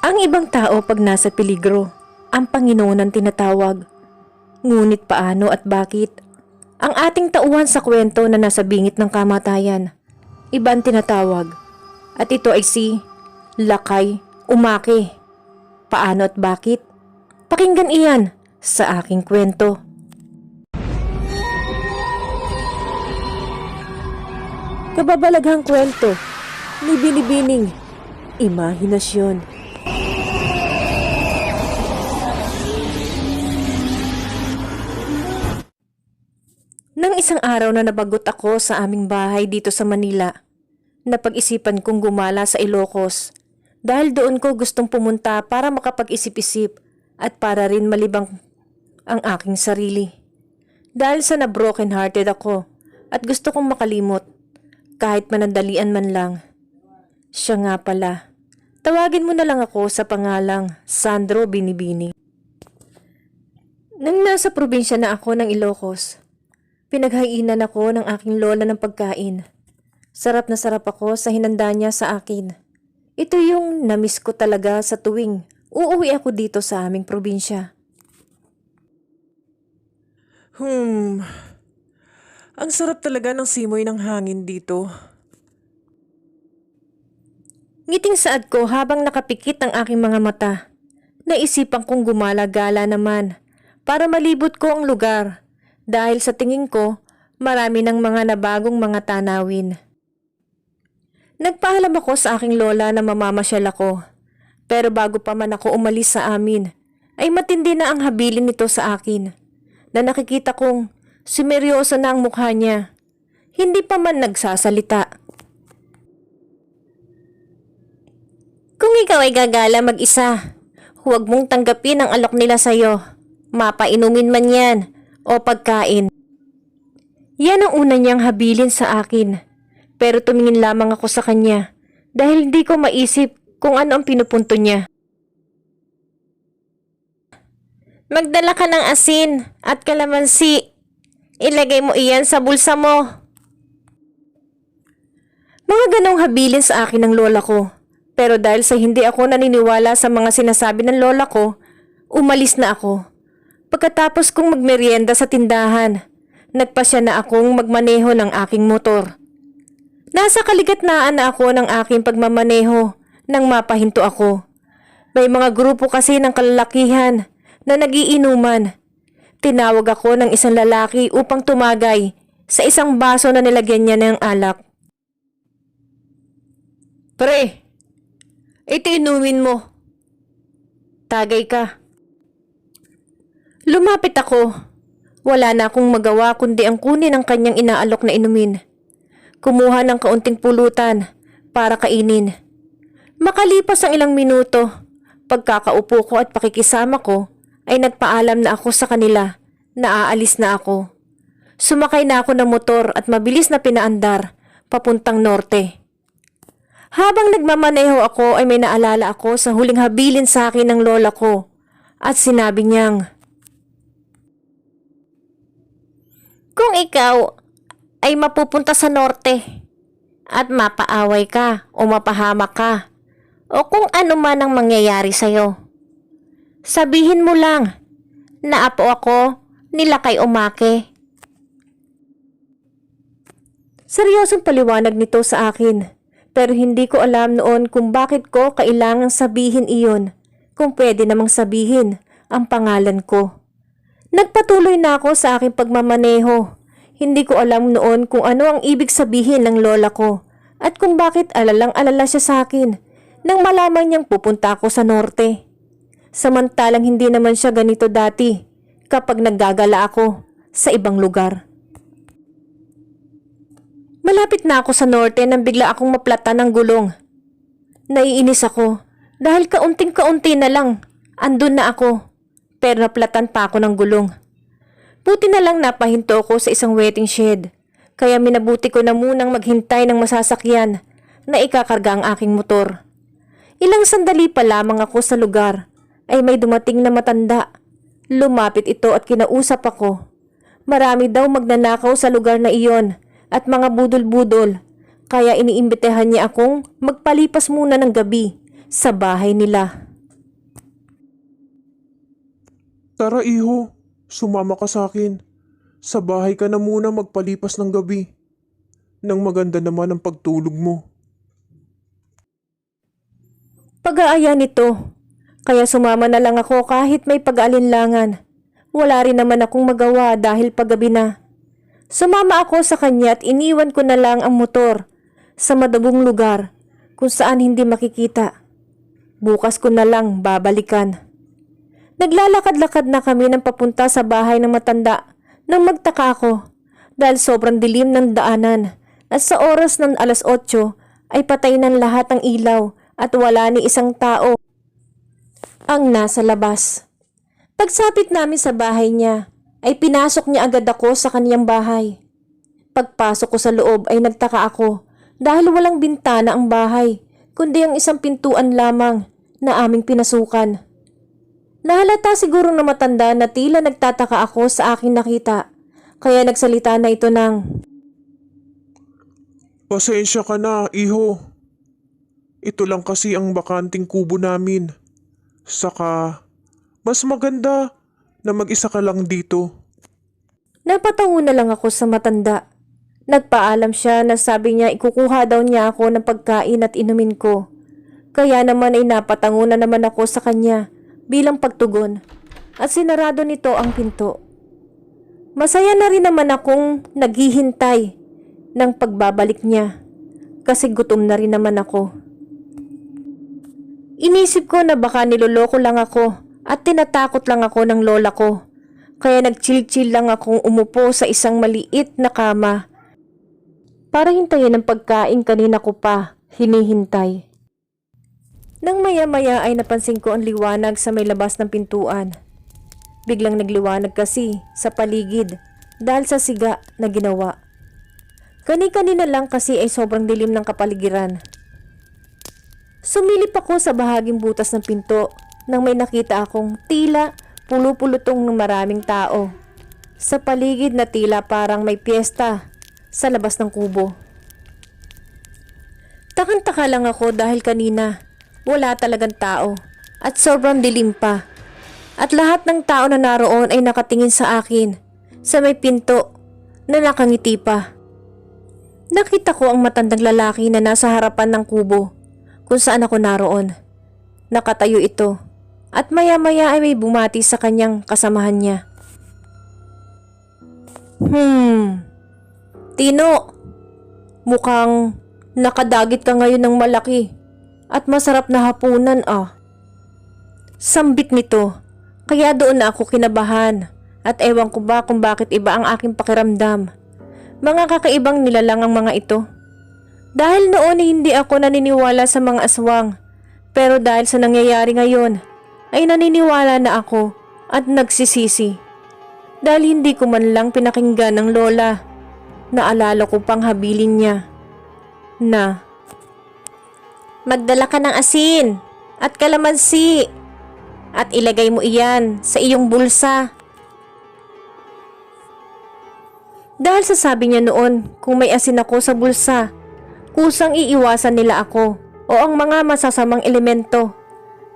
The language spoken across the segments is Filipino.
Ang ibang tao pag nasa peligro, ang Panginoon ang tinatawag. Ngunit paano at bakit? Ang ating tauhan sa kwento na nasa bingit ng kamatayan, iba ang tinatawag. At ito ay si Lakay Umake. Paano at bakit? Pakinggan iyan sa aking kwento. Kababalaghang kwento ni Binibining Imahinasyon. Nang isang araw na nabagot ako sa aming bahay dito sa Manila, napag-isipan kong gumala sa Ilocos dahil doon ko gustong pumunta para makapag-isip-isip at para rin malibang ang aking sarili. Dahil sa na-broken hearted ako at gusto kong makalimot kahit manandalian man lang. Siya nga pala, tawagin mo na lang ako sa pangalang Sandro Binibini. Nang nasa probinsya na ako ng Ilocos, pinaghainan ako ng aking lola ng pagkain. Sarap na sarap ako sa hinanda niya sa akin. Ito yung namiss ko talaga sa tuwing uuwi ako dito sa aming probinsya. Ang sarap talaga ng simoy ng hangin dito. Ngiting saad ko habang nakapikit ang aking mga mata. Naisipan kong gumala-gala naman para malibot ko ang lugar. Dahil sa tingin ko, marami ng mga nabagong mga tanawin. Nagpaalam ako sa aking lola na mamamasyal ako. Pero bago pa man ako umalis sa amin, ay matindi na ang habilin nito sa akin. Na nakikita kong sumeryoso na ang mukha niya. Hindi pa man nagsasalita. Kung ikaw ay gagala mag-isa, huwag mong tanggapin ang alok nila sa'yo. Mapainumin man yan o pagkain. Yan ang una niyang habilin sa akin. Pero tumingin lamang ako sa kanya dahil hindi ko maisip kung ano ang pinupunto niya. Magdala ka ng asin at kalamansi. Ilagay mo iyan sa bulsa mo. Mga ganong habilin sa akin ng lola ko. Pero dahil sa hindi ako naniniwala sa mga sinasabi ng lola ko, umalis na ako. Pagkatapos kong magmerienda sa tindahan, nagpasya na akong magmaneho ng aking motor. Nasa kaligatnaan na ako ng aking pagmamaneho nang mapahinto ako. May mga grupo kasi ng kalalakihan na nagiinuman. Tinawag ako ng isang lalaki upang tumagay sa isang baso na nilagyan niya ng alak. Pre, ito inumin mo. Tagay ka. Lumapit ako. Wala na akong magawa kundi ang kunin ang kanyang inaalok na inumin. Kumuha ng kaunting pulutan para kainin. Makalipas ang ilang minuto, pagkakaupo ko at pakikisama ko ay nagpaalam na ako sa kanila na aalis na ako. Sumakay na ako ng motor at mabilis na pinaandar papuntang norte. Habang nagmamaneho ako ay may naalala ako sa huling habilin sa akin ng lola ko at sinabi niyang, kung ikaw ay mapupunta sa norte at mapaaway ka o mapahamak ka o kung ano man ang mangyayari sa'yo, sabihin mo lang na apo ako ni Lakay Umake. Seryosong paliwanag nito sa akin pero hindi ko alam noon kung bakit ko kailangang sabihin iyon kung pwede namang sabihin ang pangalan ko. Nagpatuloy na ako sa aking pagmamaneho. Hindi ko alam noon kung ano ang ibig sabihin ng lola ko at kung bakit alalang-alala siya sa akin nang malaman niyang pupunta ako sa norte. Samantalang hindi naman siya ganito dati kapag naggagala ako sa ibang lugar. Malapit na ako sa norte nang bigla akong maplatan ng gulong. Naiinis ako dahil kaunting-kaunti na lang andun na ako pero naplatan pa ako ng gulong. Buti na lang napahinto ko sa isang waiting shed, kaya minabuti ko na munang maghintay ng masasakyan na ikakarga ang aking motor. Ilang sandali pa lamang ako sa lugar ay may dumating na matanda. Lumapit ito at kinausap ako. Marami daw magnanakaw sa lugar na iyon at mga budol-budol, kaya iniimbitahan niya akong magpalipas muna ng gabi sa bahay nila. Tara iho, sumama ka sa akin. Sa bahay ka na muna magpalipas ng gabi. Nang maganda naman ang pagtulog mo. Pag-aaya nito. Kaya sumama na lang ako kahit may pag-aalinlangan. Wala rin naman akong magawa dahil paggabi na. Sumama ako sa kanya at iniwan ko na lang ang motor sa madabong lugar kung saan hindi makikita. Bukas ko na lang babalikan. Naglalakad-lakad na kami ng papunta sa bahay ng matanda nang magtaka ako dahil sobrang dilim ng daanan at sa oras ng 8:00 ay patay ng lahat ng ilaw at wala ni isang tao ang nasa labas. Pagsapit namin sa bahay niya ay pinasok niya agad ako sa kaniyang bahay. Pagpasok ko sa loob ay nagtaka ako dahil walang bintana ang bahay kundi ang isang pintuan lamang na aming pinasukan. Nahalata siguro na matanda na tila nagtataka ako sa aking nakita kaya nagsalita na ito ng, Pasensya ka na, iho. Ito lang kasi ang bakanting kubo namin. Saka, mas maganda na mag-isa ka lang dito. Napatango na lang ako sa matanda. Nagpaalam siya na sabi niya ikukuha daw niya ako ng pagkain at inumin ko. Kaya naman ay napatango na naman ako sa kanya bilang pagtugon at sinarado nito ang pinto. Masaya na rin naman akong naghihintay ng pagbabalik niya kasi gutom na rin naman ako. Inisip ko na baka niloloko lang ako at tinatakot lang ako ng lola ko. Kaya nagchill-chill lang akong umupo sa isang maliit na kama para hintayin ang pagkain kanina ko pa hinihintay. Nang maya-maya ay napansin ko ang liwanag sa may labas ng pintuan. Biglang nagliwanag kasi sa paligid dahil sa siga na ginawa. Kani-kanina lang kasi ay sobrang dilim ng kapaligiran. Sumilip ako sa bahaging butas ng pinto nang may nakita akong tila pulupulutong ng maraming tao. Sa paligid na tila parang may piyesta sa labas ng kubo. Takang-taka lang ako dahil kanina wala talagang tao at sobrang dilim pa. At lahat ng tao na naroon ay nakatingin sa akin sa may pinto na nakangiti pa. Nakita ko ang matandang lalaki na nasa harapan ng kubo kung saan ako naroon. Nakatayo ito at maya-maya ay may bumati sa kanyang kasamahan niya. Tino, mukhang nakadagit ka ngayon ng malaki at masarap na hapunan ah. Sambit nito, kaya doon na ako kinabahan at ewan ko ba kung bakit iba ang aking pakiramdam. Mga kakaibang nilalang ang mga ito. Dahil noon hindi ako naniniwala sa mga aswang, pero dahil sa nangyayari ngayon ay naniniwala na ako at nagsisisi. Dahil hindi ko man lang pinakinggan ng lola. Naalala ko pang habilin niya na magdala ka ng asin at kalamansi at ilagay mo iyan sa iyong bulsa. Dahil sa sabi niya noon kung may asin ako sa bulsa, kusang iiwasan nila ako o ang mga masasamang elemento.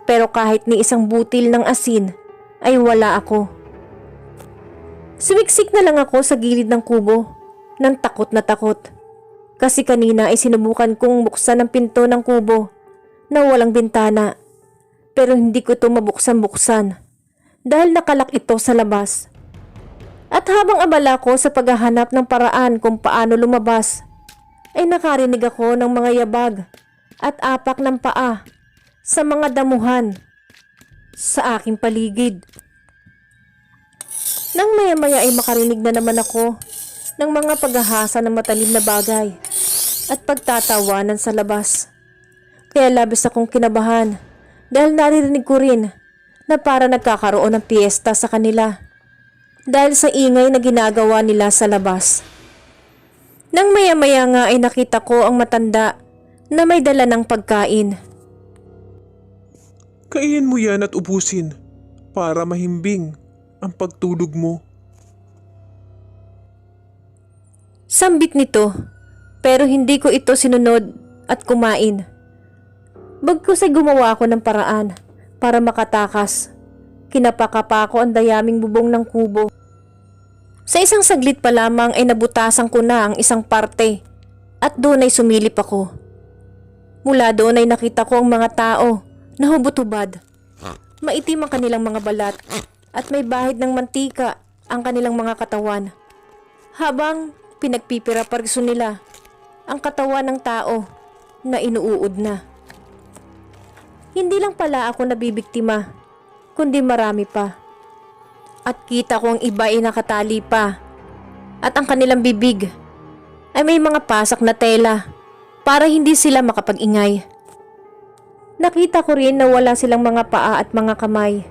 Pero kahit ni isang butil ng asin ay wala ako. Sumiksik na lang ako sa gilid ng kubo nang takot na takot. Kasi kanina ay sinubukan kong buksan ang pinto ng kubo na walang bintana. Pero hindi ko ito mabuksan-buksan dahil nakalak ito sa labas. At habang abala ko sa paghahanap ng paraan kung paano lumabas, ay nakarinig ako ng mga yabag at apak ng paa sa mga damuhan sa aking paligid. Nang maya-maya ay makarinig na naman ako ng mga paghahasa ng matalim na bagay at pagtatawanan sa labas. Kaya labis akong kinabahan dahil naririnig ko rin na para nagkakaroon ng piyesta sa kanila dahil sa ingay na ginagawa nila sa labas. Nang maya-maya nga ay nakita ko ang matanda na may dala ng pagkain. Kainin mo yan at ubusin para mahimbing ang pagtulog mo. Sambit nito pero hindi ko ito sinunod at kumain. Bagkus ay gumawa ako ng paraan para makatakas. Kinapaka ko ang dayaming bubong ng kubo. Sa isang saglit pa lamang ay nabutasan ko na ang isang parte at doon ay sumilip ako. Mula doon ay nakita ko ang mga tao na hubot-hubad. Maitim ang kanilang mga balat at may bahid ng mantika ang kanilang mga katawan. Habang pinagpipira-pariso nila ang katawan ng tao na inuud na. Hindi lang pala ako nabibiktima, kundi marami pa. At kita ko ang iba ay nakatali pa. At ang kanilang bibig ay may mga pasak na tela para hindi sila makapag-ingay. Nakita ko rin na wala silang mga paa at mga kamay.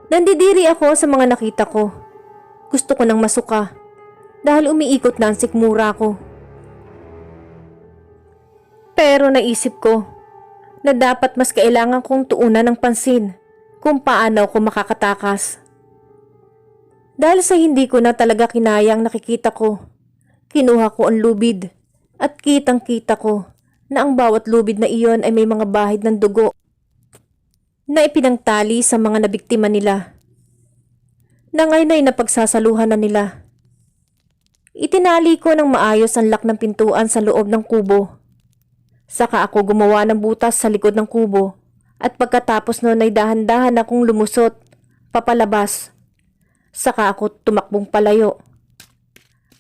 Nandidiri ako sa mga nakita ko. Gusto ko nang masuka dahil umiikot na ang sikmura ko. Pero naisip ko na dapat mas kailangan kong tuunan ng pansin kung paano ako makakatakas. Dahil sa hindi ko na talaga kinayang nakikita ko, kinuha ko ang lubid at kitang-kita ko na ang bawat lubid na iyon ay may mga bahid ng dugo na ipinangtali sa mga nabiktima nila. Na ngayon ay napagsasaluhan na nila. Itinali ko ng maayos ang lock ng pintuan sa loob ng kubo. Saka ako gumawa ng butas sa likod ng kubo at pagkatapos noon ay dahan-dahan akong lumusot, papalabas. Saka ako tumakbong palayo.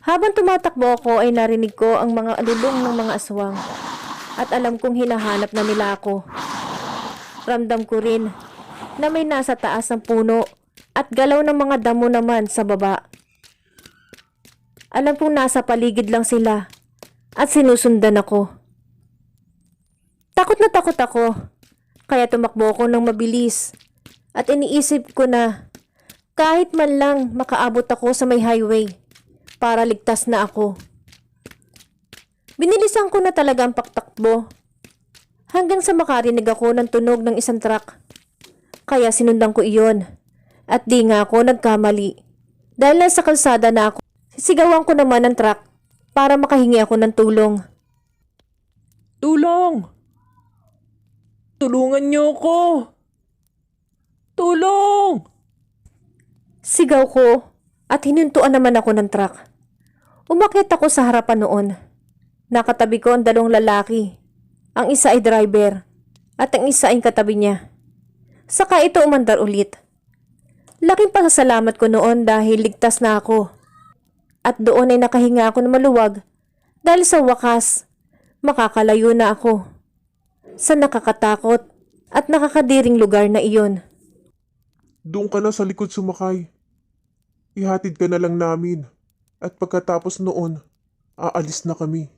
Habang tumatakbo ako ay narinig ko ang mga alulong ng mga aswang at alam kong hinahanap na nila ako. Ramdam ko rin na may nasa taas ng puno at galaw ng mga damo naman sa baba. Alam kong nasa paligid lang sila at sinusundan ako. Takot na takot ako, kaya tumakbo ko ng mabilis at iniisip ko na kahit man lang makaabot ako sa may highway para ligtas na ako. Binilisan ko na talaga ang paktakbo hanggang sa makarinig ako ng tunog ng isang truck. Kaya sinundan ko iyon at di nga ako nagkamali. Dahil nasa kalsada na ako, sisigawan ko naman ang truck para makahingi ako ng tulong. Tulong! Tulungan niyo ko! Tulong! Sigaw ko at hinintuan naman ako ng truck. Umakyat ako sa harapan noon. Nakatabi ko ang dalawang lalaki. Ang isa ay driver at ang isa ay katabi niya. Saka ito umandar ulit. Laking pasasalamat ko noon dahil ligtas na ako. At doon ay nakahinga ako ng maluwag dahil sa wakas makakalayo na ako sa nakakatakot at nakakadiring lugar na iyon. Doon ka na sa likod sumakay. Ihatid ka na lang namin. At pagkatapos noon, aalis na kami.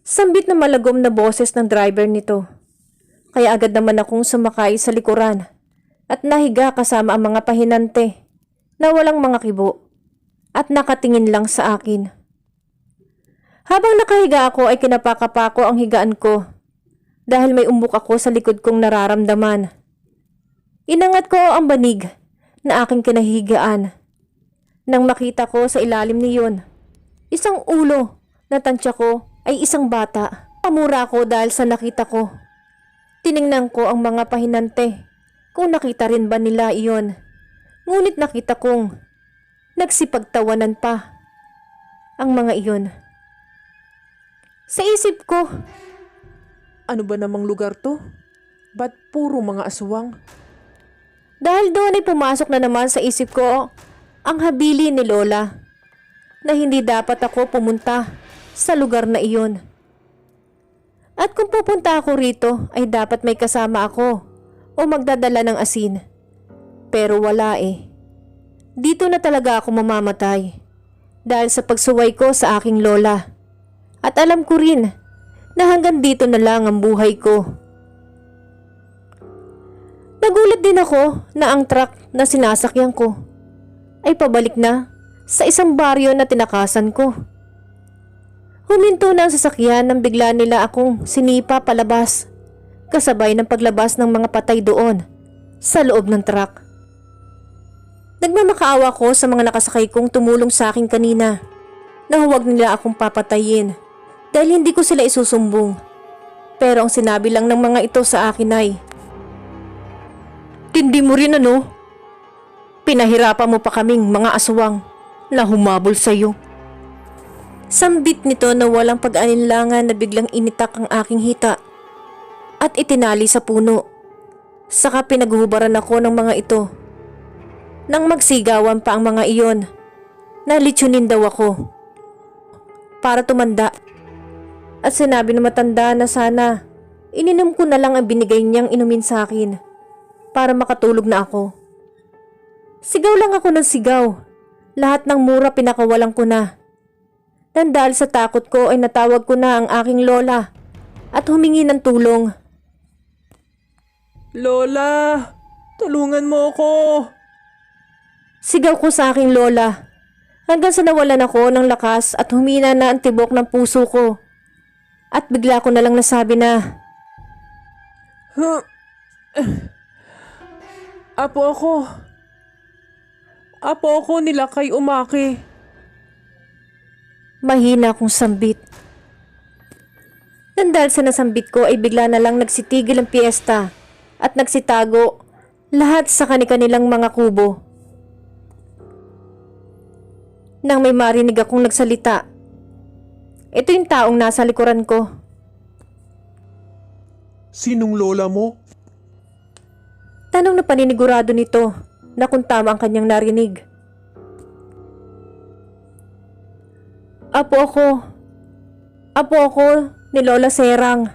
Sambit na malagom na boses ng driver nito. Kaya agad naman akong sumakay sa likuran at nahiga kasama ang mga pahinante na walang mga kibo at nakatingin lang sa akin. Habang nakahiga ako ay kinapakapako ang higaan ko dahil may umbok ako sa likod kong nararamdaman. Inangat ko ang banig na aking kinahigaan. Nang makita ko sa ilalim niyon, isang ulo na tansya ko ay isang bata. Pamura ko dahil sa nakita ko. Tiningnan ko ang mga pahinante kung nakita rin ba nila iyon. Ngunit nakita kong nagsipagtawanan pa ang mga iyon. Sa isip ko, Ano ba namang lugar to? Ba't puro mga aswang? dahil doon ay pumasok na naman sa isip ko ang habili ni Lola na hindi dapat ako pumunta sa lugar na iyon. At kung pupunta ako rito ay dapat may kasama ako o magdadala ng asin. Pero wala eh. Dito na talaga ako mamamatay dahil sa pagsuway ko sa aking lola. At alam ko rin na hanggang dito na lang ang buhay ko. Nagulat din ako na ang truck na sinasakyan ko ay pabalik na sa isang baryo na tinakasan ko. Huminto na ang sasakyan nang bigla nila akong sinipa palabas, kasabay ng paglabas ng mga patay doon sa loob ng truck. Nagmamakaawa ko sa mga nakasakay kong tumulong sa akin kanina na huwag nila akong papatayin dahil hindi ko sila isusumbong. Pero ang sinabi lang ng mga ito sa akin ay, tindi mo rin ano? Pinahirapan mo pa kaming mga aswang na humabol sa'yo. Sambit nito na walang pag-alinlangan na biglang initak ang aking hita at itinali sa puno. Saka pinaghuhubaran ako ng mga ito. Nang magsigawan pa ang mga iyon, nalitsunin daw ako para tumanda. At sinabi ng matanda na sana ininom ko na lang ang binigay niyang inumin sa akin para makatulog na ako. Sigaw lang ako ng sigaw. Lahat ng mura pinakawalan ko na. Nang dahil sa takot ko ay natawag ko na ang aking lola at humingi ng tulong. Lola, tulungan mo ako. Sigaw ko sa aking lola hanggang sa nawalan ako ng lakas at humina na ang tibok ng puso ko. At bigla ko na lang nasabi na, Huh? Apo ako. Apo ako nila kay Umaki. mahina akong sambit. Nang dahil sa nasambit ko ay bigla na lang nagsitigil ang piyesta at nagsitago lahat sa kanilang mga kubo. Nang may marinig akong nagsalita, ito yung taong nasa likuran ko. Sinong lola mo? Tanong na paninigurado nito na kung tama ang kanyang narinig. Apo ako ni Lola Serang.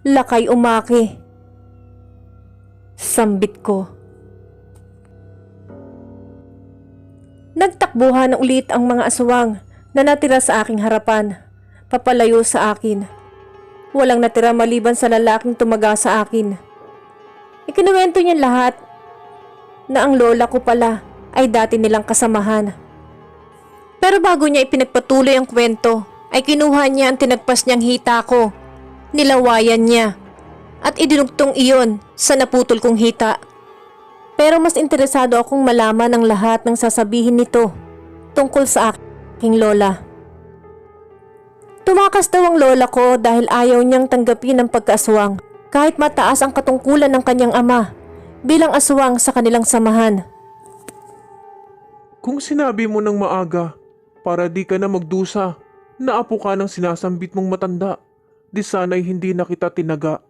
Lakay Umaki. Sambit ko. Nagtakbuhan ulit ang mga aswang na natira sa aking harapan, papalayo sa akin. Walang natira maliban sa lalaking tumaga sa akin. Ikinuwento niya lahat na ang lola ko pala ay dati nilang kasamahan. Pero bago niya ipinagpatuloy ang kwento, ay kinuha niya ang tinagpas niyang hita ko. Nilawayan niya at idinugtong iyon sa naputol kong hita. Pero mas interesado akong malaman ang lahat ng sasabihin nito tungkol sa aking lola. Tumakas daw ang lola ko dahil ayaw niyang tanggapin ang pagkaaswang kahit mataas ang katungkulan ng kanyang ama bilang aswang sa kanilang samahan. Kung sinabi mo ng maaga, para di ka na magdusa, na apo ka ng sinasambit mong matanda, di sana'y hindi na kita tinaga.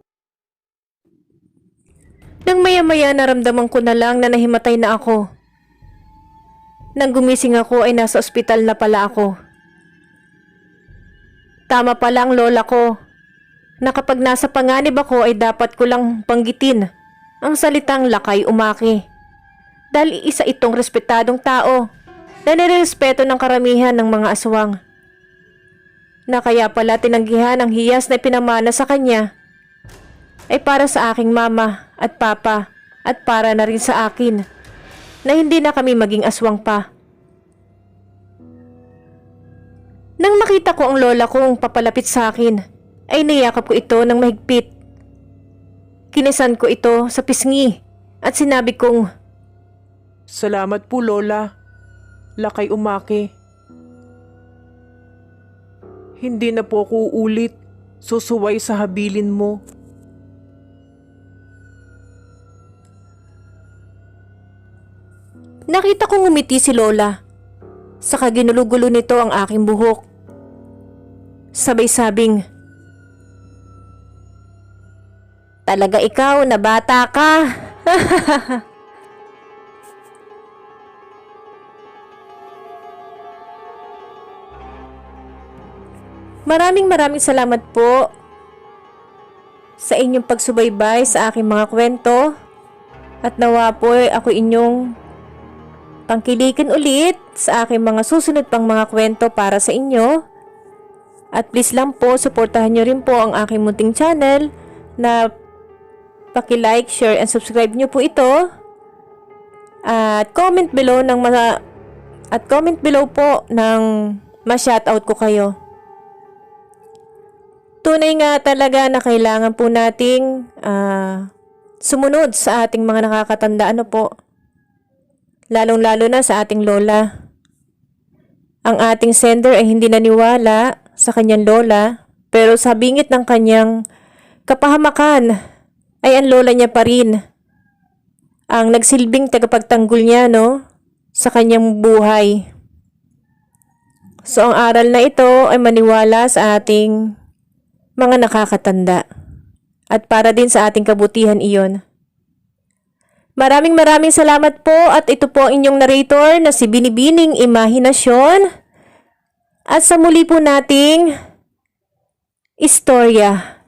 Nang maya-maya naramdaman ko na lang na nahimatay na ako. Nang gumising ako ay nasa ospital na pala ako. Tama pala ang lola ko na kapag nasa panganib ako ay dapat ko lang banggitin ang salitang Lakay Umaki. Dahil isa itong respetadong tao na nirespeto ng karamihan ng mga aswang. Na kaya pala tinanggihan ang hiyas na pinamana sa kanya ay para sa aking mama at papa at para na rin sa akin na hindi na kami maging aswang pa. Nang makita ko ang lola kong papalapit sa akin, ay niyakap ko ito ng mahigpit. Kinisan ko ito sa pisngi at sinabi kong, Salamat po, Lola. Lakay Umaki. Hindi na po ako uulit susuway sa habilin mo. nakita kong ngumiti si lola. Saka ginulo-gulo nito ang aking buhok. Sabay-sabing, talaga ikaw na bata ka. Maraming salamat po sa inyong pagsubaybay sa aking mga kwento at nawa po ako inyong tangkilikin ulit sa aking mga susunod pang mga kwento para sa inyo. At please lang po, suportahan nyo rin po ang aking munting channel na paki-like, share, and subscribe nyo po ito. At comment below po ng ma-shoutout ko kayo. Tunay nga talaga na kailangan po nating sumunod sa ating mga nakakatanda, ano po. Lalong-lalo na sa ating lola. Ang ating sender ay hindi naniwala sa kanyang lola, pero sa bingit ng kanyang kapahamakan ay ang lola niya pa rin ang nagsilbing tagapagtanggol niya, no? Sa kanyang buhay. So, ang aral na ito ay maniwala sa ating mga nakakatanda. At para din sa ating kabutihan iyon. Maraming salamat po at ito po ang inyong narrator na si Binibining Imahinasyon. At sa muli po nating istorya.